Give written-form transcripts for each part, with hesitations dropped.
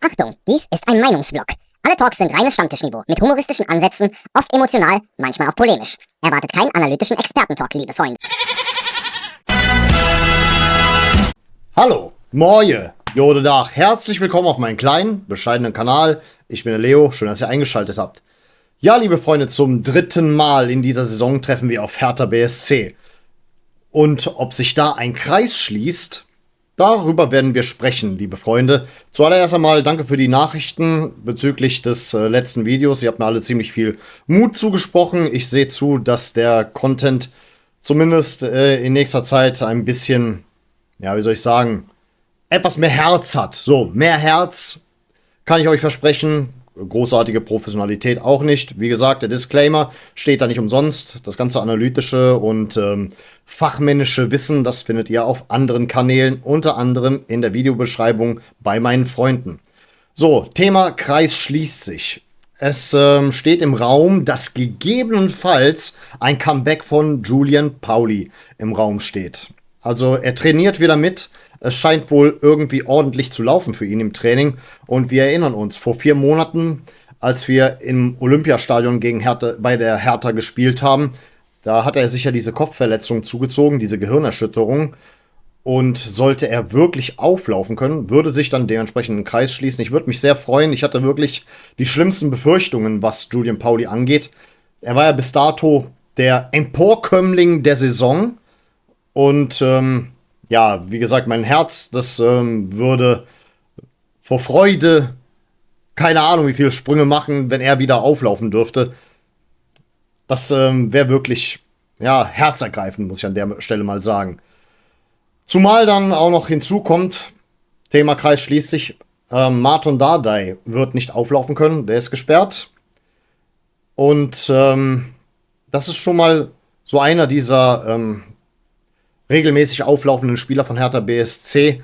Achtung, dies ist ein Meinungsblock. Alle Talks sind reines Stammtischniveau, mit humoristischen Ansätzen, oft emotional, manchmal auch polemisch. Erwartet keinen analytischen Expertentalk, liebe Freunde. Hallo, Moje, Jode Dach, herzlich willkommen auf meinem kleinen, bescheidenen Kanal. Ich bin der Leo, schön, dass ihr eingeschaltet habt. Ja, liebe Freunde, zum dritten Mal in dieser Saison treffen wir auf Hertha BSC. Und ob sich da ein Kreis schließt, darüber werden wir sprechen, liebe Freunde. Zuallererst einmal danke für die Nachrichten bezüglich des letzten Videos. Ihr habt mir alle ziemlich viel Mut zugesprochen. Ich sehe zu, dass der Content zumindest in nächster Zeit ein bisschen, ja, wie soll ich sagen, etwas mehr Herz hat. So, mehr Herz kann ich euch versprechen. Großartige Professionalität auch nicht. Wie gesagt, der Disclaimer steht da nicht umsonst. Das ganze analytische und fachmännische Wissen, das findet ihr auf anderen Kanälen, unter anderem in der Videobeschreibung bei meinen Freunden. So, Thema Kreis schließt sich. Es steht im Raum, dass gegebenenfalls ein Comeback von Julian Pauli im Raum steht. Also er trainiert wieder mit. Es scheint wohl irgendwie ordentlich zu laufen für ihn im Training. Und wir erinnern uns, vor 4 Monaten, als wir im Olympiastadion gegen Hertha, bei der Hertha gespielt haben, da hat er sich ja diese Kopfverletzung zugezogen, diese Gehirnerschütterung. Und sollte er wirklich auflaufen können, würde sich dann dementsprechend ein Kreis schließen. Ich würde mich sehr freuen. Ich hatte wirklich die schlimmsten Befürchtungen, was Julian Pauli angeht. Er war ja bis dato der Emporkömmling der Saison. Und ja, wie gesagt, mein Herz, das würde vor Freude, keine Ahnung, wie viele Sprünge machen, wenn er wieder auflaufen dürfte. Das wäre wirklich, ja, herzergreifend, muss ich an der Stelle mal sagen. Zumal dann auch noch hinzukommt, Thema Kreis schließt sich, Marton Dardai wird nicht auflaufen können, der ist gesperrt. Und das ist schon mal so einer dieser regelmäßig auflaufenden Spieler von Hertha BSC,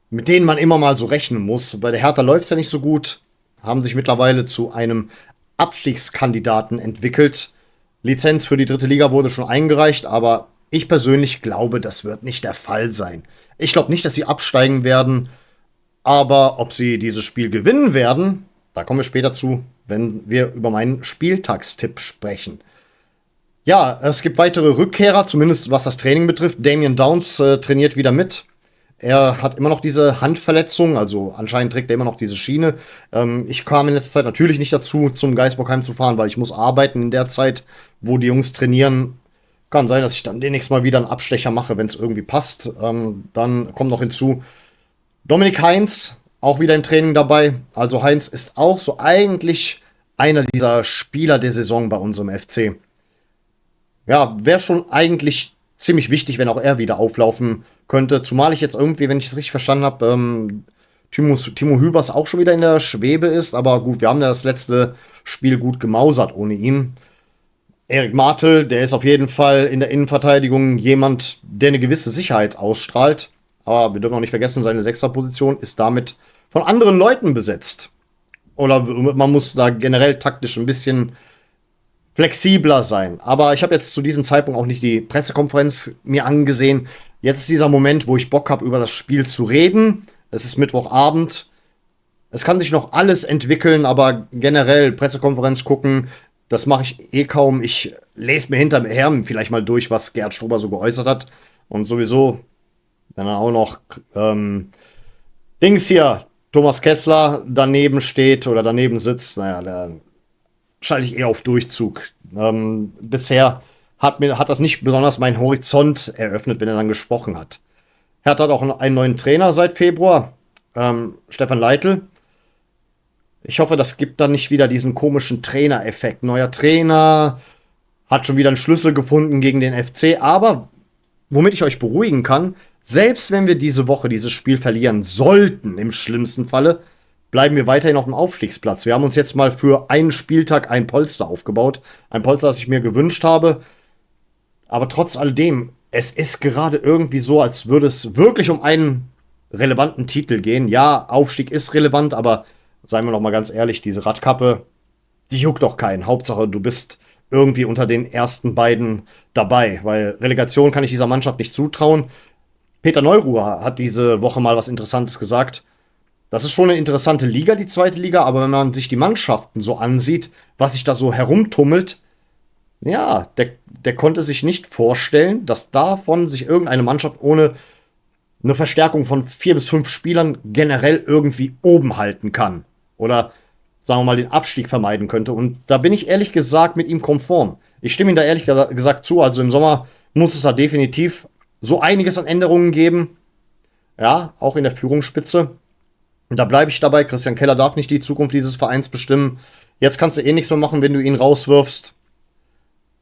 mit denen man immer mal so rechnen muss. Bei der Hertha läuft es ja nicht so gut, haben sich mittlerweile zu einem Abstiegskandidaten entwickelt. Lizenz für die 3. Liga wurde schon eingereicht, aber ich persönlich glaube, das wird nicht der Fall sein. Ich glaube nicht, dass sie absteigen werden, aber ob sie dieses Spiel gewinnen werden, da kommen wir später zu, wenn wir über meinen Spieltagstipp sprechen. Ja, es gibt weitere Rückkehrer, zumindest was das Training betrifft. Damian Downs trainiert wieder mit. Er hat immer noch diese Handverletzung, also anscheinend trägt er immer noch diese Schiene. Ich kam in letzter Zeit natürlich nicht dazu, zum Geisbockheim zu fahren, weil ich muss arbeiten in der Zeit, wo die Jungs trainieren. Kann sein, dass ich dann demnächst mal wieder einen Abstecher mache, wenn es irgendwie passt. Dann kommt noch hinzu Dominik Heinz, auch wieder im Training dabei. Also Heinz ist auch so eigentlich einer dieser Spieler der Saison bei unserem FC. Ja, wäre schon eigentlich ziemlich wichtig, wenn auch er wieder auflaufen könnte. Zumal ich jetzt irgendwie, wenn ich es richtig verstanden habe, Timo Hübers auch schon wieder in der Schwebe ist. Aber gut, wir haben ja das letzte Spiel gut gemausert ohne ihn. Erik Martel, der ist auf jeden Fall in der Innenverteidigung jemand, der eine gewisse Sicherheit ausstrahlt. Aber wir dürfen auch nicht vergessen, seine 6er-Position ist damit von anderen Leuten besetzt. Oder man muss da generell taktisch ein bisschen flexibler sein. Aber ich habe jetzt zu diesem Zeitpunkt auch nicht die Pressekonferenz mir angesehen. Jetzt ist dieser Moment, wo ich Bock habe, über das Spiel zu reden. Es ist Mittwochabend. Es kann sich noch alles entwickeln, aber generell Pressekonferenz gucken, das mache ich eh kaum. Ich lese mir hinterher vielleicht mal durch, was Gerd Struber so geäußert hat. Und sowieso, wenn dann auch noch Dings hier, Thomas Kessler daneben steht oder daneben sitzt, naja, da schalte ich eher auf Durchzug. Bisher hat das nicht besonders meinen Horizont eröffnet, wenn er dann gesprochen hat. Hertha hat auch einen neuen Trainer seit Februar, Stefan Leitl. Ich hoffe, das gibt dann nicht wieder diesen komischen Trainereffekt. Neuer Trainer, hat schon wieder einen Schlüssel gefunden gegen den FC. Aber womit ich euch beruhigen kann, selbst wenn wir diese Woche dieses Spiel verlieren sollten, im schlimmsten Falle, bleiben wir weiterhin auf dem Aufstiegsplatz. Wir haben uns jetzt mal für einen Spieltag ein Polster aufgebaut. Ein Polster, das ich mir gewünscht habe. Aber trotz alledem, es ist gerade irgendwie so, als würde es wirklich um einen relevanten Titel gehen. Ja, Aufstieg ist relevant, aber seien wir noch mal ganz ehrlich, diese Radkappe, die juckt doch keinen. Hauptsache, du bist irgendwie unter den ersten beiden dabei. Weil Relegation kann ich dieser Mannschaft nicht zutrauen. Peter Neuruhr hat diese Woche mal was Interessantes gesagt. Das ist schon eine interessante Liga, die zweite Liga, aber wenn man sich die Mannschaften so ansieht, was sich da so herumtummelt, ja, der konnte sich nicht vorstellen, dass davon sich irgendeine Mannschaft ohne eine Verstärkung von 4 bis 5 Spielern generell irgendwie oben halten kann. Oder, sagen wir mal, den Abstieg vermeiden könnte. Und da bin ich ehrlich gesagt mit ihm konform. Ich stimme ihm da ehrlich gesagt zu. Also im Sommer muss es da definitiv so einiges an Änderungen geben. Ja, auch in der Führungsspitze. Und da bleibe ich dabei. Christian Keller darf nicht die Zukunft dieses Vereins bestimmen. Jetzt kannst du eh nichts mehr machen, wenn du ihn rauswirfst.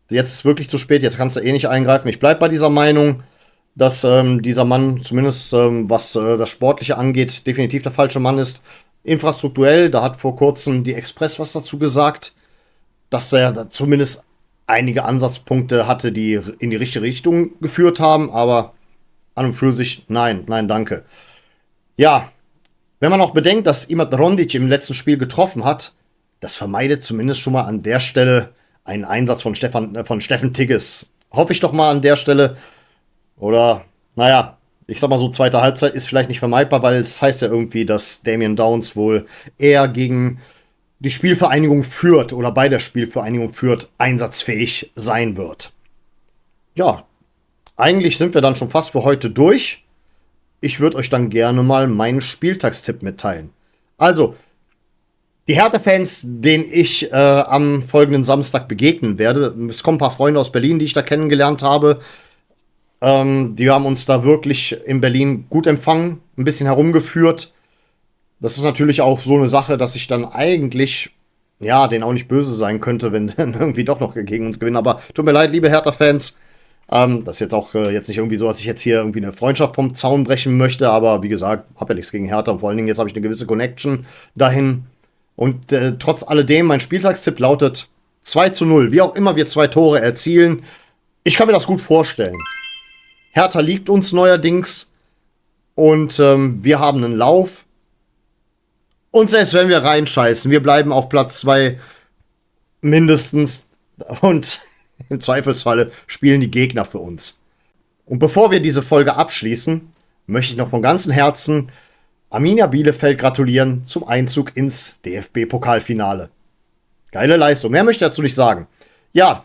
Jetzt ist es wirklich zu spät. Jetzt kannst du eh nicht eingreifen. Ich bleibe bei dieser Meinung, dass dieser Mann, zumindest was das Sportliche angeht, definitiv der falsche Mann ist. Infrastrukturell, da hat vor kurzem die Express was dazu gesagt, dass er da zumindest einige Ansatzpunkte hatte, die in die richtige Richtung geführt haben. Aber an und für sich, nein, danke. Ja, wenn man auch bedenkt, dass Imad Rondic im letzten Spiel getroffen hat, das vermeidet zumindest schon mal an der Stelle einen Einsatz von Steffen Tigges. Hoffe ich doch mal an der Stelle. Oder, naja, ich sag mal so, zweite Halbzeit ist vielleicht nicht vermeidbar, weil es heißt ja irgendwie, dass Damian Downs wohl eher gegen die Spielvereinigung Fürth oder bei der Spielvereinigung Fürth einsatzfähig sein wird. Ja, eigentlich sind wir dann schon fast für heute durch. Ich würde euch dann gerne mal meinen Spieltagstipp mitteilen. Also, die Hertha-Fans, denen ich am folgenden Samstag begegnen werde, es kommen ein paar Freunde aus Berlin, die ich da kennengelernt habe. Die haben uns da wirklich in Berlin gut empfangen, ein bisschen herumgeführt. Das ist natürlich auch so eine Sache, dass ich dann eigentlich, ja, denen auch nicht böse sein könnte, wenn dann irgendwie doch noch gegen uns gewinnen. Aber tut mir leid, liebe Hertha-Fans. Das ist jetzt auch jetzt nicht irgendwie so, dass ich jetzt hier irgendwie eine Freundschaft vom Zaun brechen möchte. Aber wie gesagt, habe ja nichts gegen Hertha. Und vor allen Dingen jetzt habe ich eine gewisse Connection dahin. Und trotz alledem, mein Spieltagstipp lautet 2:0. Wie auch immer wir 2 Tore erzielen. Ich kann mir das gut vorstellen. Hertha liegt uns neuerdings. Und wir haben einen Lauf. Und selbst wenn wir reinscheißen, wir bleiben auf Platz 2 mindestens. Und im Zweifelsfalle spielen die Gegner für uns. Und bevor wir diese Folge abschließen, möchte ich noch von ganzem Herzen Arminia Bielefeld gratulieren zum Einzug ins DFB-Pokalfinale. Geile Leistung, mehr möchte ich dazu nicht sagen. Ja,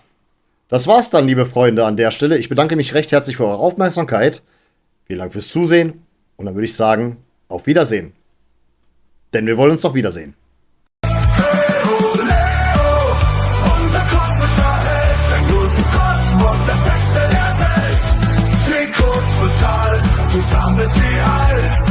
das war's dann, liebe Freunde, an der Stelle. Ich bedanke mich recht herzlich für eure Aufmerksamkeit. Vielen Dank fürs Zusehen. Und dann würde ich sagen, auf Wiedersehen. Denn wir wollen uns doch wiedersehen. Das Beste der Welt, Trikots total, zusammen bis sie alt.